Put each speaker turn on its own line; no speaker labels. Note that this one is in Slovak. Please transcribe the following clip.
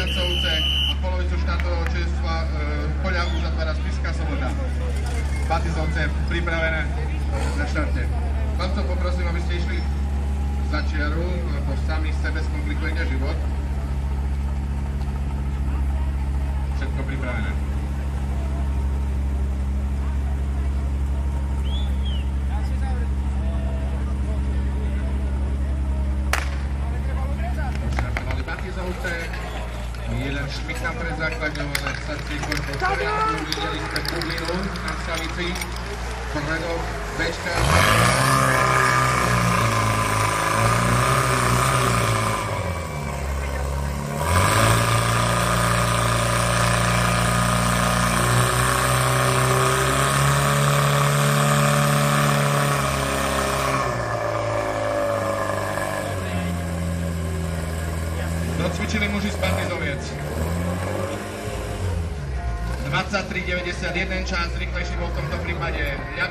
Štancovce a polovicu štartového členstva poľa uzatvára Spišská Sobota. Batizovce pripravené na štarte. Chlapcov poprosím, aby ste išli za čiaru, lebo sami sebe skomplikujete život. Všetko pripravené. Oštartovali Batizovce. Jeden šmik tam pred základňou, ale sa cíkol po poriadku. Videli sme Bublinu na stavici. Predok Bčka. Docvičili muži z Partizoviec. 23.91 čas, rýchlejší bol v tomto prípade Javi